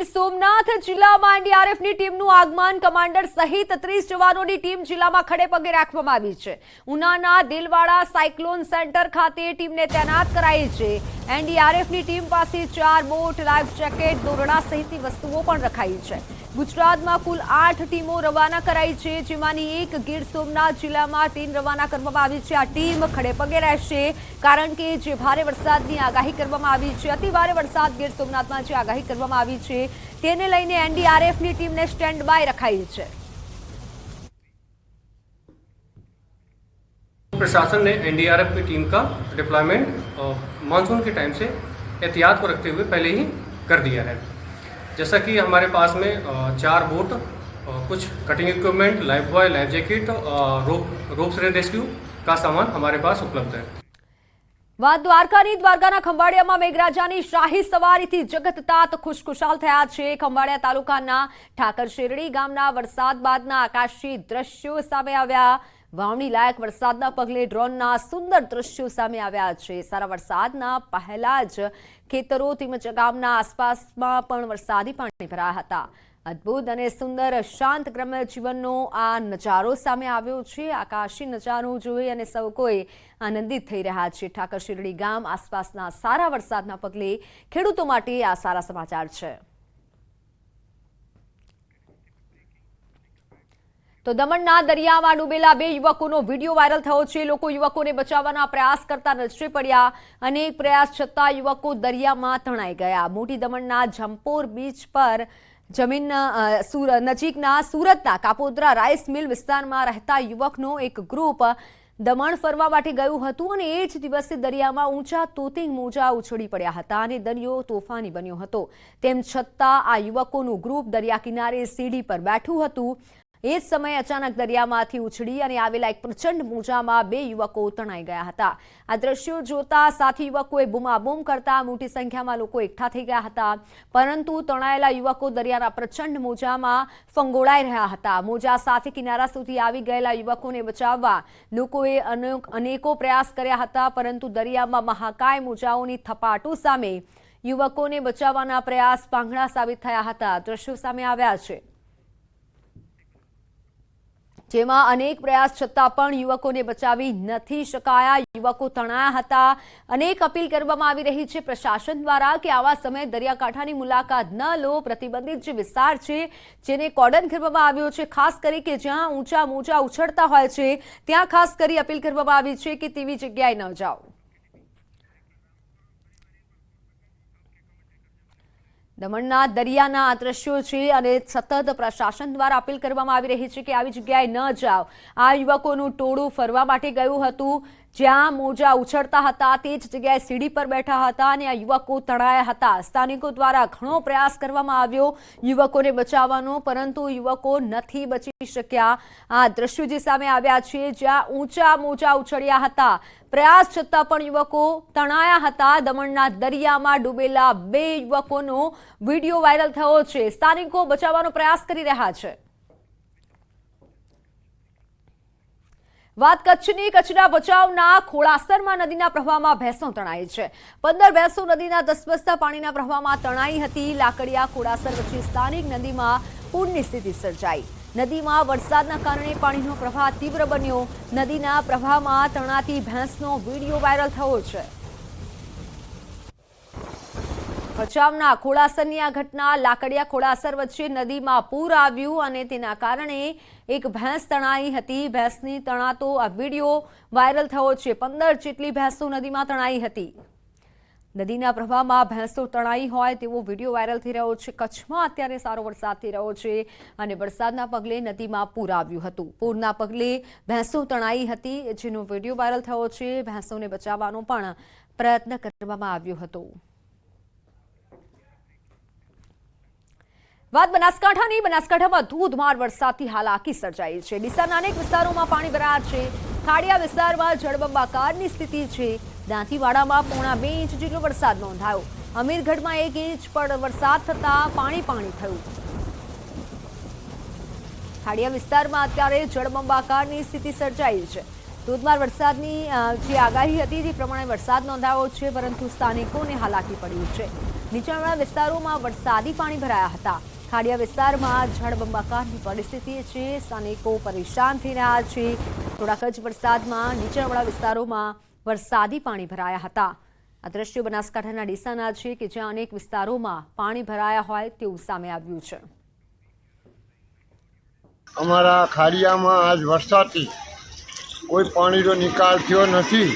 સોમનાથ જિલ્લામાં એનડીઆરએફની ટીમનું આગમન કમાન્ડર સહિત 30 જવાનોની ટીમ જિલ્લામાં ખડે પગે રાખવામાં આવી છે। ઉનાના દિલવાડા સાયક્લોન સેન્ટર ખાતે ટીમને તૈનાત કરાઈ છે। એનડીઆરએફની ટીમ પાસે 4 બોટ, લાઈફ જેકેટ, દોરડા સહિતની વસ્તુઓ પણ રખાઈ છે। ગુજરાતમાં કુલ 8 ટીમો રવાના કરાઈ છે, જેમાંની એક ગીર સોમનાથ જિલ્લામાં ટીમ રવાના કરવામાં આવી છે। આ ટીમ ખડે પગે રહેશે કારણ કે જે ભારે વરસાદની આગાહી કરવામાં આવી છે, અતિ ભારે વરસાદ ગીર સોમનાથમાં જે આગાહી કરવામાં આવી છે તેને લઈને એનડીઆરએફની ટીમને સ્ટેન્ડ બાય रखाई है। प्रशासन ने एनडीआरएफ की टीम का डिप्लॉयमेंट मानसून के टाइम से एहतियात को रखते हुए पहले ही कर दिया है। जैसा कि हमारे पास में 4 बोट, कुछ cutting equipment, life boy, life jacket, ropes rescue का सामान हमारे पास उपलब्ध है। વાત દ્વારકાની દ્વારકાના ખંભાળિયામાં મેઘરાજાની શાહી સવારીથી જગત તાત ખુશખુશાલ થયા છે। ખંભાળિયા તાલુકાના ઠાકર શેરડી ગામના વરસાદ બાદના આકાશી દ્રશ્યો સામે આવ્યા। વાવણી લાયક વરસાદના પગલે ડ્રોનના સુંદર દ્રશ્યો સામે આવ્યા છે। સારા વરસાદના પહેલા જ ખેતરો તેમજ ગામના આસપાસમાં પણ વરસાદી પાણી ભરાયા હતા। અદ્ભુત અને સુંદર શાંત ગ્રામ્ય જીવનનો આ નજારો સામે આવ્યો છે। આકાશી નજારો જોઈ અને સૌ કોઈ આનંદિત થઈ રહ્યા છે। ઠાકર શેરડી ગામ આસપાસના સારા વરસાદના પગલે ખેડૂતો માટે આ સારા સમાચાર છે। તો દમણના દરિયામાં ડૂબેલા 2 યુવકોનો વિડીયો વાયરલ થયો છે। લોકો યુવકોને બચાવવાના પ્રયાસ કરતા નજરે પડ્યા। અનેક પ્રયાસ છતાં યુવકો દરિયામાં તણાઈ ગયા। મોટી દમણના જંપોર બીચ પર જમીન નજીકના સુરતના કાપોદ્રા રાઈસ મિલ વિસ્તારમાં રહેતા યુવકનો એક ગ્રુપ દમણ ફરવા માટે ગયું હતું અને એ જ દિવસે દરિયામાં ઊંચા તોતિંગ મોજા ઉછળી પડ્યા હતા અને દરિયો તોફાની બન્યો હતો। તેમ છતાં આ યુવકોનું ગ્રુપ દરિયા કિનારે સીડી પર બેઠું હતું। એ જ સમયે અચાનક દરિયામાંથી ઉછળી અને આવેલા એક પ્રચંડ મોજામાં 2 યુવકો તણાઈ ગયા હતા। આ દ્રશ્યો જોતા સાથી યુવકોએ બૂમાબૂમ કરતા મોટી સંખ્યામાં લોકો એકઠા થઈ ગયા હતા, પરંતુ તણાયેલા યુવકો દરિયાના પ્રચંડ મોજામાં ફંગોળાઈ રહ્યા હતા। મોજા સાથે કિનારા સુધી આવી ગયેલા યુવકોને બચાવવા લોકોએ અનેકો પ્રયાસ કર્યા હતા, પરંતુ દરિયામાં મહાકાય મોજાઓની થપાટો સામે યુવકોને બચાવવાના પ્રયાસ પાંગળા સાબિત થયા હતા। દ્રશ્યો સામે આવ્યા છે, જેમાં અનેક પ્રયાસ છતાં પણ યુવકોને બચાવી નથી શકાયા। યુવકો તણાયા હતા। અનેક અપીલ કરવામાં આવી રહી છે પ્રશાસન દ્વારા કે આવા સમયે દરિયાકાંઠાની મુલાકાત ન લો। પ્રતિબંધિત જે વિસ્તાર છે જેને કોર્ડન કરવામાં આવ્યો છે, ખાસ કરી કે જ્યાં ઊંચા મોજા ઉછળતા હોય છે ત્યાં ખાસ કરી અપીલ કરવામાં આવી છે કે તેવી જગ્યાએ ન જાઓ। દમણના દરિયાના આ દ્રશ્યો છે અને સતત પ્રશાસન દ્વારા અપીલ કરવામાં આવી રહી છે કે આવી જગ્યાએ ન જાઓ। આ યુવકોનું ટોળું ફરવા માટે ગયું હતું, જ્યાં મોજા ઉછળતા હતા તે જ જગ્યાએ સીડી પર બેઠા હતા અને આ યુવકો તણાયા હતા। સ્થાનિકો દ્વારા ઘણો પ્રયાસ કરવામાં આવ્યો યુવકોને બચાવવાનો, પરંતુ યુવકો નથી બચી શક્યા। આ દ્રશ્યો જે સામે આવ્યા છે જ્યાં ઊંચા મોજા ઉછળ્યા હતા, પ્રયાસ છતાં પણ યુવકો તણાયા હતા। દમણના દરિયામાં ડૂબેલા 2 યુવકોનો વિડીયો વાયરલ થયો છે। સ્થાનિકો બચાવવાનો પ્રયાસ કરી રહ્યા છે। વાત કચ્છની, કચ્છના ભચાઉના ખોડાસરમાં નદીના પ્રવાહમાં ભેંસો તણાઈ છે। 15 ભેંસો નદીના ધસમસતા પાણીના પ્રવાહમાં તણાઈ હતી। લાકડિયા ખોડાસર વચ્ચે સ્થાનિક નદીમાં પૂરની સ્થિતિ સર્જાઈ। નદીમાં વરસાદના કારણે પાણીનો પ્રવાહ તીવ્ર બન્યો। નદીના પ્રવાહમાં તણાતી ભેંસનો વિડીયો વાયરલ થયો છે। ભચાઉના ખોડાસરની આ ઘટના, લાકડિયા ખોડાસર વચ્ચે નદીમાં પૂર આવ્યું અને તેના કારણે એક ભેંસ તણાઈ હતી। ભેંસની તણાતો આ વિડીયો વાયરલ થયો છે। 15 જેટલી ભેંસો નદીમાં તણાઈ હતી। નદીના પ્રવાહમાં ભેંસો તણાઈ હોય તેવો વિડીયો વાયરલ થઈ રહ્યો છે। કચ્છમાં અત્યારે સારો વરસાદ થઈ રહ્યો છે અને વરસાદના પગલે નદીમાં પૂર આવ્યું હતું। પૂરના પગલે ભેંસો તણાઈ હતી, જેનો વિડીયો વાયરલ થયો છે। ભેંસોને બચાવવાનો પણ પ્રયત્ન કરવામાં આવ્યો હતો। વાત બનાસકાંઠાની, બનાસકાંઠામાં ધોધમાર વરસાદથી હાલાકી સર્જાઈ છે। ડીસાના અનેક વિસ્તારોમાં પાણી ભરાયા છે। ખાડિયા વિસ્તારમાં જળબંબાકારની સ્થિતિ છે। દાંતીવાડામાં 1.5 ઇંચ જેટલો વરસાદ નોંધાયો। અમીરગઢમાં 1 ઇંચ પણ વરસાદ થતાં પાણી થયું। ખાડિયા વિસ્તારમાં અત્યારે જળબંબાકારની સ્થિતિ સર્જાઈ છે। ધોધમાર વરસાદની જે આગાહી હતી તે પ્રમાણે વરસાદ નોંધાયો છે, પરંતુ સ્થાનિકોને હાલાકી પડી છે। નીચાણવાળા વિસ્તારોમાં વરસાદી પાણી ભરાયા હતા। ખાડિયા વિસ્તારમાં જળબંબાકારની પરિસ્થિતિ છે, સ્થાનિકો પરેશાન થઈ રહ્યા છે। થોડાક જ વરસાદમાં નીચાણવાળા વિસ્તારોમાં વરસાદી પાણી ભરાયા હતા। આ દ્રશ્યો બનાસકાંઠાના ડીસાના છે કે જ્યાં અનેક વિસ્તારોમાં પાણી ભરાયા હોય તેવું સામે આવ્યું છે। અમારા ખાડિયામાં આજ વરસાદથી કોઈ પાણીનો નિકાલ થયો નથી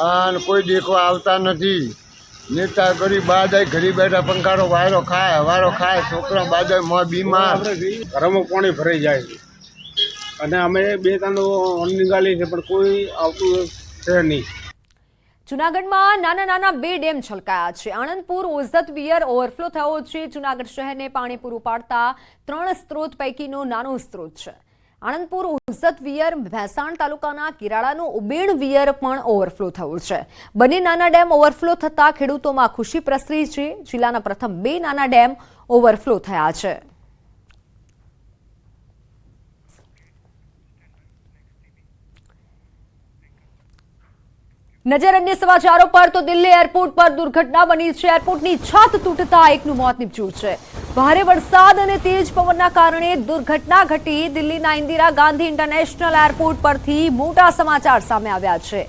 અને કોઈ દેખવા આવતા નથી। નેતા ગરીબ બાજાય ઘરે બેઠા પંખાનો વાયરો ખાય છોકરા બાજાય બીમાર ઘરમાં પાણી ભરાઈ જાય છે અને અમે 2-3 નિકાલી છે પણ કોઈ આવતું છે નહીં। જૂનાગઢમાં નાના 2 ડેમ છલકાયા છે। આણંદપુર ઓઝત વિયર ઓવરફ્લો થયો છે। જૂનાગઢ શહેરને પાણી પૂરું પાડતા 3 સ્ત્રોત પૈકીનો નાનો સ્ત્રોત છે। આણંદપુર ઓઝત વિયર ભેસાણ તાલુકાના કિરાળાનો ઉબેણ વિયર પણ ઓવરફ્લો થયો છે। બંને નાના ડેમ ઓવરફ્લો થતા ખેડૂતોમાં ખુશી પ્રસરી છે। જિલ્લાના પ્રથમ 2 નાના ડેમ ઓવરફ્લો થયા છે। નજર અન્ય સમાચારો પર તો દિલ્હી એરપોર્ટ પર દુર્ઘટના બની છે। એરપોર્ટની છત તૂટતા એકનું મોત નીપજ્યું છે। ભારે વરસાદ અને તેજ પવનના કારણે દુર્ઘટના ઘટી। દિલ્હીના ઇન્દિરા ગાંધી ઇન્ટરનેશનલ એરપોર્ટ પરથી મોટા સમાચાર સામે આવ્યા છે।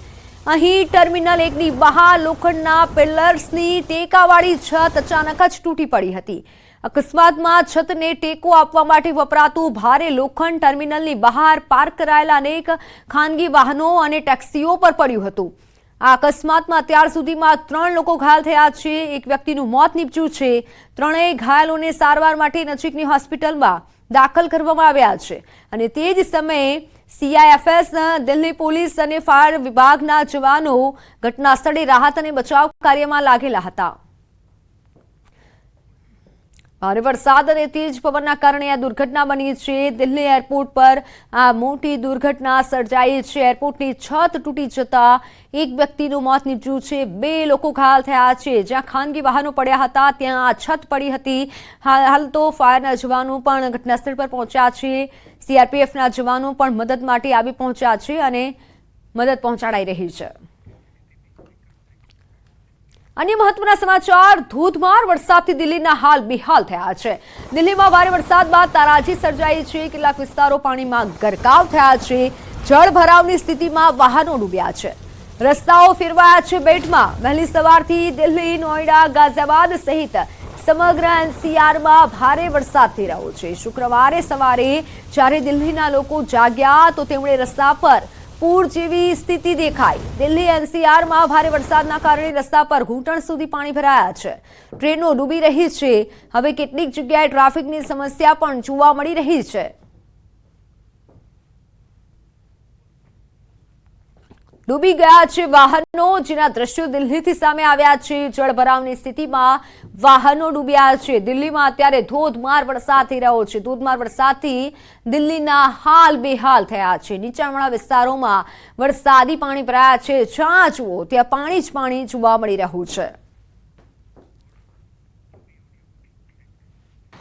અહીં ટર્મિનલ 1ની બહાર લોખંડના પિલર્સની ટેકાવાળી છત અચાનક જ તૂટી પડી હતી। અકસ્માતમાં છતને ટેકો આપવા માટે વપરાતું ભારે લોખંડ ટર્મિનલની બહાર પાર્ક કરાયેલા અનેક ખાનગી વાહનો અને ટેક્સીઓ પર પડ્યું હતું। આ અકસ્માતમાં અત્યાર સુધીમાં 3 લોકો ઘાયલ થયા છે। એક વ્યક્તિનું મોત નીપજ્યું છે। ત્રણેય ઘાયલોને સારવાર માટે નજીકની હોસ્પિટલમાં દાખલ કરવામાં આવ્યા છે અને તે જ સમયે CIFS, દિલ્હી પોલીસ અને ફાયર વિભાગના જવાનો ઘટના સ્થળે રાહત અને બચાવ કાર્યમાં લાગેલા હતા। ભારે વરસાદ અને તેજ પવનના કારણે આ દુર્ઘટના બની છે। દિલ્હી એરપોર્ટ પર આ મોટી દુર્ઘટના સર્જાઈ છે। એરપોર્ટની છત તૂટી જતા એક વ્યક્તિનું મોત નીપજ્યું છે। 2 લોકો ઘાયલ થયા છે। જ્યાં ખાનગી વાહનો પડ્યા હતા ત્યાં આ છત પડી હતી। હાલ તો ફાયરના જવાનો પણ ઘટનાસ્થળ પર પહોંચ્યા છે। CRPFના જવાનો પણ મદદ માટે આવી પહોંચ્યા છે અને મદદ પહોંચાડાઈ રહી છે। अन्य महत्वना समाचार, धोधमार वरसादथी दिल्हीना हाल बेहाल थया छे। दिल्हीमां भारे वरसाद बाद ताराजी सर्जाई छे। કેટલાક વિસ્તારો પાણીમાં ગરકાવ થયા છે। જળભરાવની સ્થિતિમાં વાહનો ડૂબ્યા છે। રસ્તાઓ ફેરવાયા છે બેટમાં। વહેલી સવારથી દિલ્હી, નોઈડા, ગાઝિયાબાદ સહિત સમગ્ર NCRમાં ભારે વરસાદ થઈ રહ્યો છે। શુક્રવારે સવારે જ્યારે દિલ્હીના લોકો જાગ્યા તો તેમણે રસ્તા પર પૂર જેવી સ્થિતિ દેખાઈ। દિલ્હી NCRમાં ભારે વરસાદના કારણે રસ્તા પર ઘૂંટણ સુધી પાણી ભરાયા છે। ટ્રેનો ડૂબી રહી છે। હવે કેટલીક જગ્યાએ ટ્રાફિકની સમસ્યા પણ જોવા મળી રહી છે। ડૂબી ગયા છે વાહનો, જેના દ્રશ્યો દિલ્હીથી સામે આવ્યા છે। જળભરાવની સ્થિતિમાં વાહનો ડૂબ્યા છે। દિલ્હીમાં અત્યારે ધોધમાર વરસાદ થઈ રહ્યો છે। ધોધમાર વરસાદથી દિલ્હીના હાલ બેહાલ થયા છે। નીચાણવાળા વિસ્તારોમાં વરસાદી પાણી ભરાયા છે। જ્યાં જુઓ ત્યાં પાણી જ પાણી જોવા મળી રહ્યું છે।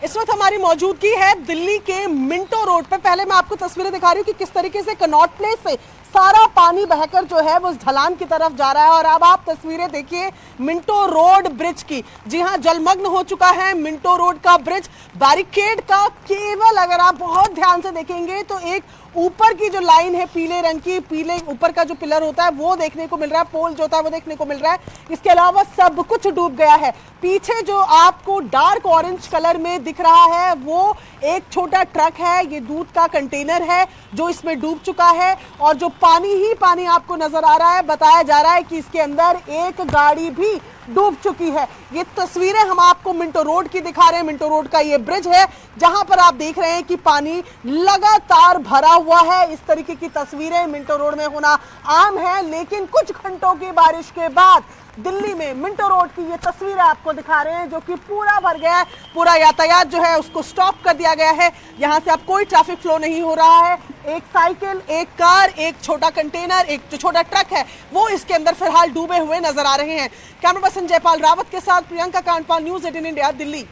इस वक्त हमारी मौजूदगी है दिल्ली के मिंटो रोड पे। पहले मैं आपको तस्वीरें दिखा रही हूँ कि किस तरीके से कनॉट प्लेस से सारा पानी बहकर जो है वो ढलान की तरफ जा रहा है। और अब आप तस्वीरें देखिए मिंटो रोड ब्रिज की। जी हाँ, जलमग्न हो चुका है मिंटो रोड का ब्रिज। बैरिकेड का केवल अगर आप बहुत ध्यान से देखेंगे तो एक ऊपर की जो लाइन है पीले रंग की, पीले ऊपर का जो पिलर होता है वो देखने को मिल रहा है, पोल जो होता है वो देखने को मिल रहा है। इसके अलावा सब कुछ डूब गया है। पीछे जो आपको डार्क ऑरेंज कलर में दिख रहा है वो एक छोटा ट्रक है। ये दूध का कंटेनर है जो इसमें डूब चुका है और जो पानी ही पानी आपको नजर आ रहा है। बताया जा रहा है कि इसके अंदर एक गाड़ी भी डूब चुकी है। ये तस्वीरें हम आपको मिंटो रोड की दिखा रहे हैं। मिंटो रोड का ये ब्रिज है जहां पर आप देख रहे हैं कि पानी लगातार भरा हुआ है। इस तरीके की तस्वीरें मिंटो रोड में होना आम है, लेकिन कुछ घंटों की बारिश के बाद दिल्ली में मिंटो रोड की ये तस्वीरें आपको दिखा रहे हैं जो कि पूरा भर गया है। पूरा यातायात जो है उसको स्टॉप कर दिया गया है। यहाँ से अब कोई ट्रैफिक फ्लो नहीं हो रहा है। एक साइकिल, एक कार, एक छोटा कंटेनर, एक जो छोटा ट्रक है वो इसके अंदर फिलहाल डूबे हुए नजर आ रहे हैं। कैमरा पर्सन जयपाल रावत के साथ प्रियंका कांडपाल, न्यूज़ 18 इंडिया, दिल्ली।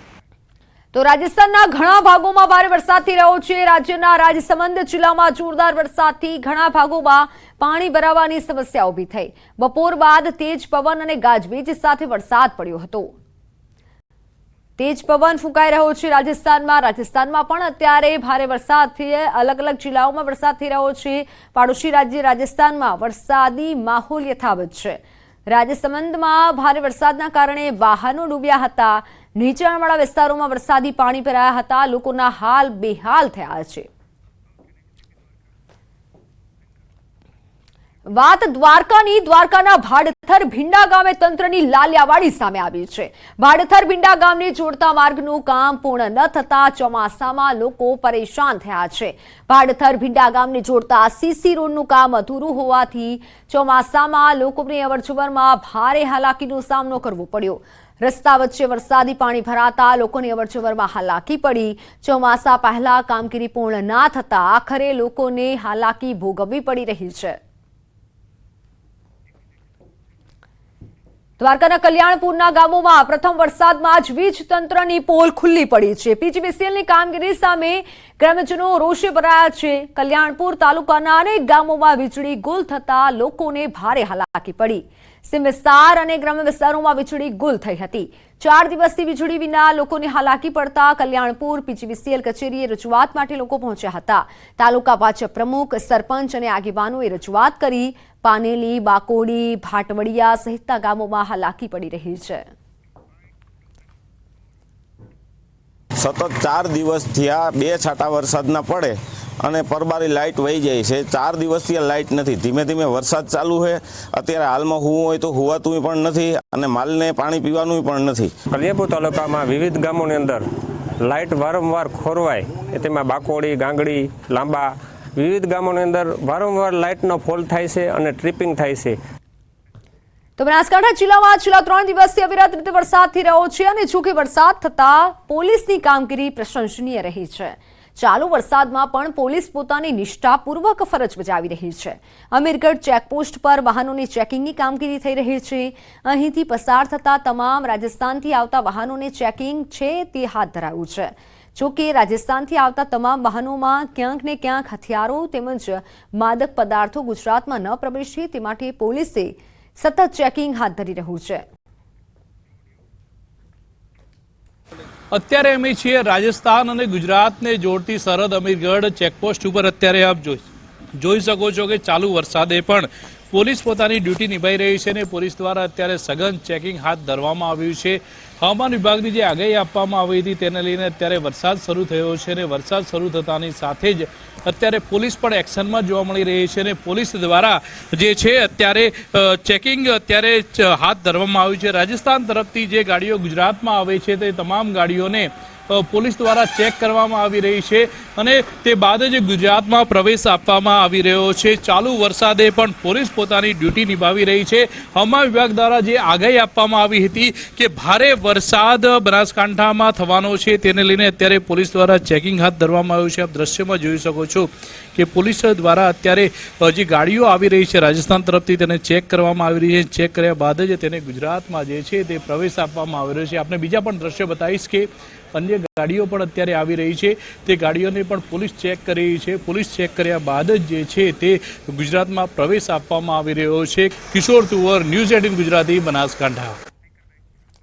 તો રાજસ્થાનના ઘણા ભાગોમાં ભારે વરસાદ થઈ રહ્યો છે। રાજ્યના રાજસમંદ જિલ્લામાં જોરદાર વરસાદથી ઘણા ભાગોમાં પાણી ભરાવાની સમસ્યા ઊભી થઈ। બપોર બાદ તેજ પવન અને ગાજવીજ સાથે વરસાદ પડ્યો હતો। તેજ પવન ફૂંકાઈ રહ્યો છે રાજસ્થાનમાં પણ અત્યારે ભારે વરસાદથી અલગ અલગ જિલ્લાઓમાં વરસાદ થઈ રહ્યો છે। પાડોશી રાજ્ય રાજસ્થાનમાં વરસાદી માહોલ યથાવત છે। રાજસમંદમાં ભારે વરસાદના કારણે વાહનો ડૂબ્યા હતા। નીચાણવાળા વિસ્તારોમાં વરસાદી પાણી ભરાયા હતા। લોકોના હાલ બેહાલ થયા છે। વાત દ્વારકાના ભાડથર ભીંડા ગામે તંત્રની લાલિયાવાડી સામે આવી છે। ભાડથર ભીંડા ગામને જોડતા માર્ગનું કામ પૂર્ણ ન થતા ચોમાસામાં લોકો પરેશાન થયા છે। ભાડથર ભીંડા ગામને જોડતા સીસી રોડનું કામ અધૂરું હોવાથી ચોમાસામાં લોકોને અવરજવરમાં ભારે હાલાકીનો સામનો કરવો પડ્યો। રસ્તા વચ્ચે વરસાદી પાણી ભરાતા લોકોને અવરજવરમાં હાલાકી પડી। ચોમાસા પહેલા કામગીરી પૂર્ણ ના થતા આખરે લોકોને હાલાકી ભોગવવી પડી રહી છે। દ્વારકાના કલ્યાણપુરના ગામોમાં પ્રથમ વરસાદમાં જ વીજ તંત્રની પોલ ખુલ્લી પડી છે। પીજીવીસીએલની કામગીરી સામે ગ્રામજનો રોષે ભરાયા છે। કલ્યાણપુર તાલુકાના અનેક ગામોમાં વીજળી ગુલ થતા લોકોને ભારે હાલાકી પડી। સીમ વિસ્તાર અને ગ્રામ્ય વિસ્તારોમાં વીજળી ગુલ થઈ હતી। 4 દિવસથી વીજળી વિના લોકોને હાલાકી પડતા કલ્યાણપુર પીજીવીસીએલ કચેરીએ રજૂઆત માટે લોકો પહોંચ્યા હતા। તાલુકા ભાજપ પ્રમુખ, સરપંચ અને આગેવાનોએ રજૂઆત કરી। પાનેલી, બાકોડી, ભાટવડિયા સહિતના ગામોમાં હાલાકી પડી રહી છે। સતત 4 દિવસથી આ 2 છાંટા વરસાદના પડે અને પરબારી લાઇટ વહી જાય છે। 4 દિવસથી આ લાઇટ નથી। ધીમે ધીમે વરસાદ ચાલુ છે। અત્યારે હાલમાં હુવું હોય તો હુવાતું પણ નથી અને માલને પાણી પીવાનું પણ નથી। કલ્યાણપુર તાલુકામાં વિવિધ ગામોની અંદર લાઇટ વારંવાર ખોરવાય, તેમાં બાકોડી, ગાંગડી, લાંબા વિવિધ ગામોની અંદર વારંવાર લાઇટનો ફોલ થાય છે અને ટ્રિપિંગ થાય છે। તો બનાસકાંઠા જિલ્લામાં છેલ્લા 3 દિવસથી અવિરત રીતે વરસાદ થઈ રહ્યો છે અને જો કે વરસાદ થતા પોલીસની કામગીરી પ્રશંસનીય રહી છે। ચાલુ વરસાદમાં પણ પોલીસ પોતાની નિષ્ઠાપૂર્વક ફરજ બજાવી રહી છે। અમીરગઢ ચેકપોસ્ટ પર વાહનોની ચેકિંગની કામગીરી થઈ રહી છે। અહીંથી પસાર થતા તમામ રાજસ્થાનથી આવતા વાહનોને ચેકિંગ છે તે હાથ ધરાયું છે। જો કે રાજસ્થાનથી આવતા તમામ વાહનોમાં ક્યાંક ને ક્યાંક હથિયારો તેમજ માદક પદાર્થો ગુજરાતમાં ન પ્રવેશે તે માટે પોલીસે સતત ચેકિંગ હાથ ધરી રહ્યું છે। અત્યારે અમે છીએ રાજસ્થાન અને ગુજરાતને જોડતી સરહદ અમીરગઢ ચેકપોસ્ટ ઉપર। અત્યારે આપ જોઈ શકો છો કે ચાલુ વરસાદે પણ પોલીસ પોતાની ડ્યુટી નિભાઈ રહી છે અને પોલીસ દ્વારા અત્યારે સઘન ચેકિંગ હાથ ધરવામાં આવ્યું છે। હવામાન વિભાગની જે આગાહી આપવામાં આવી હતી તેને લઈને અત્યારે વરસાદ શરૂ થયો છે અને વરસાદ શરૂ થતાની સાથે જ અત્યારે પોલીસ પણ એક્શનમાં જોવા મળી રહી છે અને પોલીસ દ્વારા જે છે અત્યારે ચેકિંગ અત્યારે હાથ ધરવામાં આવ્યું છે। રાજસ્થાન તરફથી જે ગાડીઓ ગુજરાતમાં આવે છે તે તમામ ગાડીઓને પોલીસ દ્વારા ચેક કરવામાં આવી રહી છે અને તે બાદ જ ગુજરાતમાં પ્રવેશ આપવામાં આવી રહ્યો છે। ચાલુ વરસાદે પણ પોલીસ પોતાની ડ્યુટી નિભાવી રહી છે। હવામાન વિભાગ દ્વારા જે આગાહી આપવામાં આવી હતી કે ભારે વરસાદ બનાસકાંઠામાં થવાનો છે તેને લઈને અત્યારે પોલીસ દ્વારા ચેકિંગ હાથ ધરવામાં આવ્યું છે। આપ દ્રશ્યમાં જોઈ શકો છો કે પોલીસ દ્વારા અત્યારે જે ગાડીઓ આવી રહી છે રાજસ્થાન તરફથી તેને ચેક કરવામાં આવી રહી છે। ચેક કર્યા બાદ જ તેને ગુજરાતમાં જે છે તે પ્રવેશ આપવામાં આવી રહ્યો છે। આપણે બીજા પણ દ્રશ્ય બતાવીશ કે અન્ય ગાડીઓ પણ અત્યારે આવી રહી છે તે ગાડીઓને પણ પોલીસ ચેક કરી રહી છે। પોલીસ ચેક કર્યા બાદ જ જે છે તે ગુજરાતમાં પ્રવેશ આપવામાં આવી રહ્યો છે। કિશોર તુવર, ન્યૂઝ 18 ગુજરાતી, બનાસકાંઠા।